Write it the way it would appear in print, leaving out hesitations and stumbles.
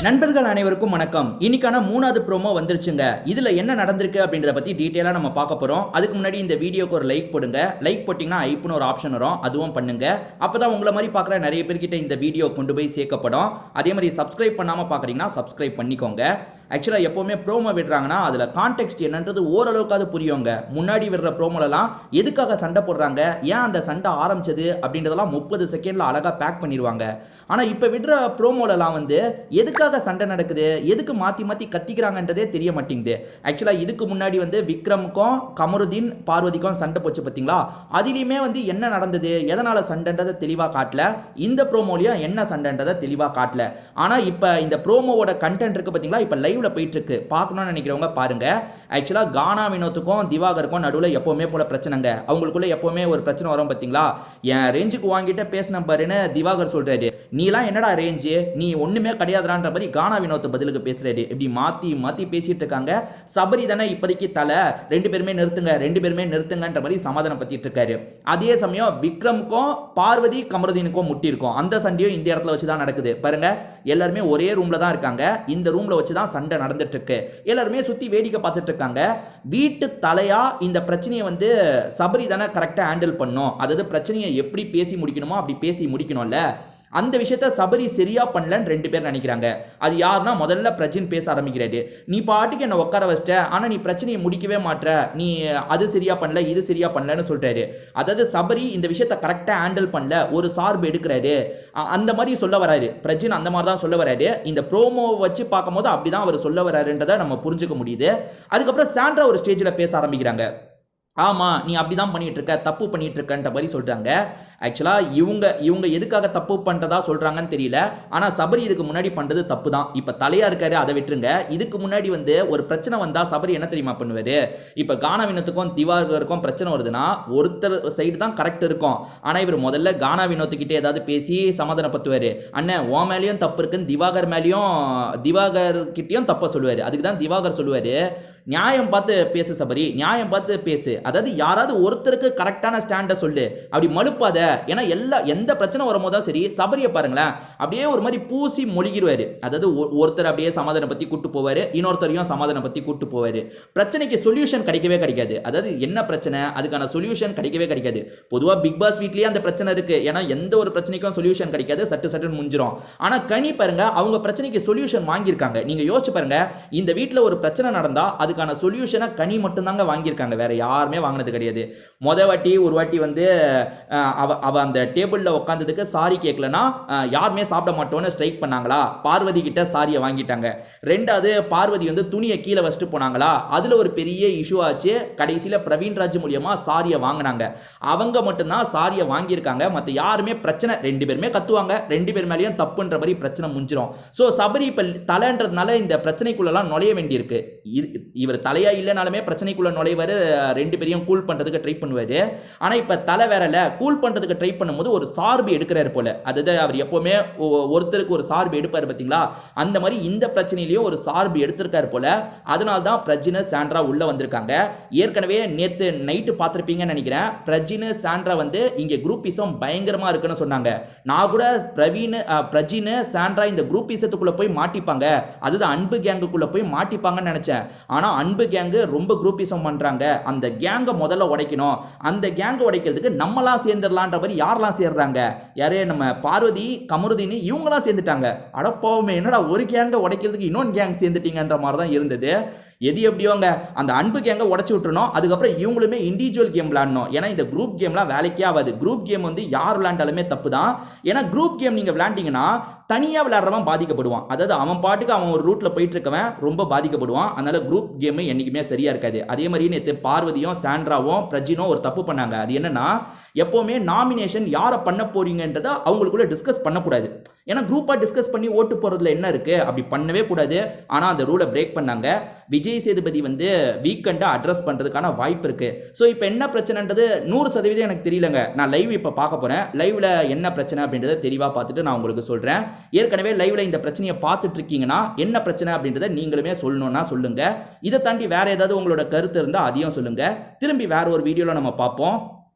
நண்பர்கள் அனைவருக்கும் வணக்கம். இன்னைக்கான 3வது ப்ரோமோ வந்துருச்சுங்க. இதுல என்ன நடந்திருக்கு அப்படின்றத பத்தி டீடைலா நம்ம பார்க்க போறோம். அதுக்கு முன்னாடி இந்த வீடியோக்கு ஒரு லைக் போடுங்க. லைக் போட்டீங்கன்னா ஐப்னு ஒரு ஆப்ஷன் வரும், அதுவும் பண்ணுங்க. அப்பதான் உங்களை மாதிரி பார்க்குற நிறைய பேர்கிட்ட இந்த வீடியோ கொண்டு போய் சேர்க்கப்படும். அதே மாதிரி சப்ஸ்கிரைப் பண்ணாம பார்க்குறீங்கன்னா சப்ஸ்கிரைப் பண்ணிக்கோங்க. ஆக்சுவலாக எப்போவுமே ப்ரோமோ விடுறாங்கன்னா அதில் கான்டெக்ட் என்னன்றது ஓரளவுக்காவது புரியுங்க. முன்னாடி விடுற ப்ரோமோலலாம் எதுக்காக சண்டை போடுறாங்க, ஏன் அந்த சண்டை ஆரம்பிச்சது அப்படின்றதெல்லாம் 30 செகண்டில் அழகாக பேக் பண்ணிடுவாங்க. ஆனால் இப்போ விடுற ப்ரோமோலலாம் வந்து எதுக்காக சண்டை நடக்குது, எதுக்கு மாற்றி மாற்றி கத்திக்கிறாங்கன்றதே தெரிய மாட்டேங்குது. ஆக்சுவலாக இதுக்கு முன்னாடி வந்து விக்ரமுக்கும் கமருதீன் பார்வதிக்கும் சண்டை போச்சு பார்த்தீங்களா, அதுலேயுமே வந்து என்ன நடந்தது, எதனால் சண்டைன்றதை தெளிவாக காட்டல. இந்த ப்ரோமோலையும் என்ன சண்டைன்றதை தெளிவாக காட்டல. ஆனால் இப்போ இந்த ப்ரோமோவோட கண்டென்ட் இருக்குது பார்த்தீங்களா, இப்போ லைவ்ல போயிட்டு இருக்கு. பார்க்கணும்னு நினைக்கிறவங்க பாருங்க. ஆக்சுவலா கானா வினோத்துக்கும் திவாகருக்கும் நடுவில் எப்பவுமே போல பிரச்சனைங்க. அவங்களுக்குள்ள எப்பவுமே ஒரு பிரச்சனை வரும் பார்த்தீங்களா. என் ரேஞ்சுக்கு வாங்கிட்ட பேசின பாருன்னு திவாகர் சொல்றாரு. நீலாம் என்னடா ரேஞ்சு, நீ ஒண்ணுமே கிடையாதுன்ற மாதிரி கானா வினோத் பதிலுக்கு பேசுறாரு. இப்படி மாத்தி மாத்தி பேசிட்டு இருக்காங்க. சபரி தானே இப்போதைக்கு தலை, ரெண்டு பேருமே நிறுத்துங்கன்ற மாதிரி சமாதானம் பத்திட்டு இருக்காரு. அதே சமயம் விக்ரமுக்கும் பார்வதி கமருதீனுக்கும் முட்டி இருக்கும். அந்த சண்டையும் இந்த இடத்துல வச்சுதான் நடக்குது பாருங்க. எல்லாருமே ஒரே ரூம்ல தான் இருக்காங்க. இந்த ரூம்ல வச்சுதான் சண்டை நடந்துட்டு இருக்கு. எல்லாருமே சுத்தி வேடிக்கை பார்த்துட்டு இருக்காங்க. வீட்டு தலையா இந்த பிரச்சனையை வந்து சபரி தானே கரெக்டா ஹேண்டில் பண்ணும். அதாவது பிரச்சனையை எப்படி பேசி முடிக்கணுமோ அப்படி பேசி முடிக்கணும்ல. அந்த விஷயத்த சபரி சரியா பண்ணலன்னு ரெண்டு பேர் நினைக்கிறாங்க. அது யாருன்னா முதல்ல பிரஜின் பேச ஆரம்பிக்கிறாரு. நீ பாட்டுக்கு என்ன உட்கார வச்சிட்ட, ஆனா நீ பிரச்சனையை முடிக்கவே மாட்ற, நீ அது சரியா பண்ணல இது சரியா பண்ணலன்னு சொல்றாரு. அதாவது சபரி இந்த விஷயத்த கரெக்டா ஹேண்டில் பண்ணல, ஒரு சார்பு எடுக்கிறாரு, அந்த மாதிரி சொல்ல வராரு பிரஜின். அந்த மாதிரி தான் சொல்ல வராரு. இந்த ப்ரோமோ வச்சு பார்க்கும்போது அப்படிதான் அவர் சொல்ல வராருன்றதை நம்ம புரிஞ்சுக்க முடியுது. அதுக்கப்புறம் சாண்ட்ரா ஒரு ஸ்டேஜில் பேச ஆரம்பிக்கிறாங்க. ஆமா நீ அப்படிதான் பண்ணிட்டு இருக்க, தப்பு பண்ணிட்டு இருக்கன்ற மாதிரி சொல்றாங்க. ஆக்சுவலா இவங்க எதுக்காக தப்பு பண்றதா சொல்றாங்கன்னு தெரியல. ஆனா சபரி இதுக்கு முன்னாடி பண்றது தப்பு தான். இப்ப தலையா இருக்காரு, அதை விட்டுருங்க. இதுக்கு முன்னாடி வந்து ஒரு பிரச்சனை வந்தா சபரி என்ன தெரியுமா பண்ணுவாரு, இப்ப கானா வினோத்துக்கும் திவாகருக்கும் பிரச்சனை வருதுன்னா ஒருத்தர் சைடு தான் கரெக்ட் இருக்கும். ஆனா இவர் முதல்ல கானா வினோத்துக்கிட்டே ஏதாவது பேசி சமாதானப்படுத்துவாரு. அண்ணன் உன் மேலேயும் தப்பு இருக்குன்னு திவாகர் கிட்டேயும் தப்ப சொல்லுவாரு. அதுக்கு தான் திவாகர் சொல்லுவாரு, நியாயம் பார்த்து பேசு சபரி, நியாயம் பார்த்து பேசு. அதாவது யாராவது ஒருத்தருக்கு கரெக்டான ஸ்டாண்டை சொல்லு, அப்படி மழுப்பாத. ஏன்னா எந்த பிரச்சனை வரும்போது தான் சரி, சபரியை பாருங்களேன் அப்படியே ஒரு மாதிரி பூசி மொழிகிடுவாரு. அதாவது ஒருத்தர் அப்படியே சமாதானம் பத்தி கூட்டு போவாரு, இன்னொருத்தரையும் சமாதானம் பத்தி கூட்டு போவாரு. பிரச்சனைக்கு சொல்யூஷன் கிடைக்கவே கிடைக்காது. அதாவது என்ன பிரச்சனை அதுக்கான சொல்யூஷன் கிடைக்கவே கிடைக்காது. பொதுவாக பிக் பாஸ் வீட்லயே அந்த பிரச்சனை இருக்கு. ஏன்னா எந்த ஒரு பிரச்சனைக்கும் சொல்யூஷன் கிடைக்காது, சட்டுன்னு முடிஞ்சிடும். ஆனா கனி பாருங்க, அவங்க பிரச்சனைக்கு சொல்யூஷன் வாங்கியிருக்காங்க. நீங்க யோசிச்சு பாருங்க, இந்த வீட்டில் ஒரு பிரச்சனை நடந்தா அதுக்கான சொல்யூஷனை கனி மட்டும்தாங்க வாங்கியிருக்காங்க, வேற யாருமே வாங்கினது கிடையாது. ஒரு வாட்டி வந்து அவ அந்த டேபிள்ல உட்காந்ததுக்கு சாரி கேட்கலனா யாருமே சாப்பிட மாட்டோம்னு ஸ்ட்ரைக் பண்ணாங்களா, பார்வதி கிட்ட சாரியை வாங்கிட்டாங்க. ரெண்டாவது பார்வதி வந்து துணியை கீழே வச்சுட்டு போனாங்களா, அதுல ஒரு பெரிய இஷ்யூ ஆச்சு. கடைசியில பிரவீன்ராஜ் மூலியமா சாரியை வாங்கினாங்க. அவங்க மட்டும்தான் சாரியை வாங்கியிருக்காங்க. மற்ற யாருமே பிரச்சனை, ரெண்டு பேருமே கத்துவாங்க, ரெண்டு பேர் மேலேயும் தப்புன்ற மாதிரி பிரச்சனை முடிஞ்சிடும். ஸோ சபரி இப்ப தலைன்றதுனால இந்த பிரச்சனைக்குள்ளெல்லாம் நுழைய வேண்டியிருக்கு. இவர் தலையா இல்லைனாலுமே பிரச்சனைக்குள்ள நுழைவாரு, ரெண்டு பேரையும் கூல் பண்றதுக்கு ட்ரை பண்ணுவாரு. ஆனா இப்ப தலை வேறல, கூல் பண்றதுக்கு ட்ரை பண்ணும்போது ஒரு சார்பு எடுக்கிறாரு போல. அதாவது அவர் எப்பவுமே ஒருத்தருக்கு ஒரு சார்பு எடுப்பாரு பாத்தீங்களா, அந்த மாதிரி இந்த பிரச்சனையிலயும் ஒரு சார்பு எடுத்திருக்காரு போல. அதனால தான் பிரஜின் சாண்ட்ரா உள்ள வந்திருக்காங்க. ஏற்கனவே நேத்து நைட்டு பார்த்திருப்பீங்கன்னு நினைக்கிறேன், பிரஜின் சாண்ட்ரா வந்து இங்க குரூப்பிசம் பயங்கரமா இருக்குன்னு சொன்னாங்க. நான் கூட பிரஜின் சாண்ட்ரா இந்த குரூப்பிசத்துக்குள்ள போய் மாட்டிப்பாங்க, அதுதான் அன்பு கேங்குக்குள்ள போய் மாட்டிப்பாங்கன்னு நினைச்சேன். ஆனா அன்பு கேங்கு ரொம்ப குரூப்பிசம் பண்றாங்க, அந்த கேங்கை முதல்ல உடைக்கணும், அந்த கேங்கை உடைக்கிறதுக்கு நம்மளாம் சேர்ந்துடலான்ற மாதிரி யாரெல்லாம் சேர்றாங்க, யாரே நம்ம பார்வதி கமருதீன் இவங்களாம் சேர்ந்துட்டாங்க. அடப்பாவுமே என்னடா ஒரு கேங்கை உடைக்கிறதுக்கு இன்னொன்று கேங் சேர்ந்துட்டீங்கன்ற மாதிரி தான் இருந்தது. எது எப்படியோங்க அந்த அன்பு கேங்கை உடச்சி விட்டுறணும். அதுக்கப்புறம் இவங்களுமே இண்டிவிஜுவல் கேம் விளையாடணும். ஏன்னா இந்த குரூப் கேம்லாம் வேலைக்கே ஆகாது. குரூப் கேம் வந்து யார் விளையாண்டாலுமே தப்பு தான். ஏன்னா குரூப் கேம் நீங்க விளையாண்டீங்கன்னா தனியா விளையாடுறவன் பாதிக்கப்படுவான். அதாவது அவன் பாட்டுக்கு அவன் ஒரு ரூட்ல போயிட்டு இருக்கவன் ரொம்ப பாதிக்கப்படுவான். அதனால குரூப் கேம் என்னைக்குமே சரியா இருக்காது. அதே மாதிரி நேற்று பார்வதியும் சாண்ட்ராவும் பிரஜினும் ஒரு தப்பு பண்ணாங்க. அது என்னன்னா, எப்பவுமே நாமினேஷன் யாரை பண்ண போறீங்கன்றதை அவங்களுக்குள்ள டிஸ்கஸ் பண்ணக்கூடாது. ஏன்னா குரூப்பாக டிஸ்கஸ் பண்ணி ஓட்டு போகிறதுல என்ன இருக்குது, அப்படி பண்ணவே கூடாது. ஆனால் அந்த ரூலை பிரேக் பண்ணாங்க. விஜய் சேதுபதி வந்து வீக்கெண்டை அட்ரஸ் பண்ணுறதுக்கான வாய்ப்பு இருக்குது. ஸோ இப்போ என்ன பிரச்சனைன்றது 100% எனக்கு தெரியலங்க. நான் லைவ் இப்போ பார்க்க போகிறேன். லைவில் என்ன பிரச்சனை அப்படின்றத தெளிவாக பார்த்துட்டு நான் உங்களுக்கு சொல்கிறேன். ஏற்கனவே லைவில் இந்த பிரச்சனையை பார்த்துட்டு இருக்கீங்கன்னா என்ன பிரச்சனை அப்படின்றத நீங்களுமே சொல்லணும்னா சொல்லுங்கள். இதை தாண்டி வேறு ஏதாவது உங்களோட கருத்து இருந்தால் அதையும் சொல்லுங்கள். திரும்பி வேறு ஒரு வீடியோவில் நம்ம பார்ப்போம்.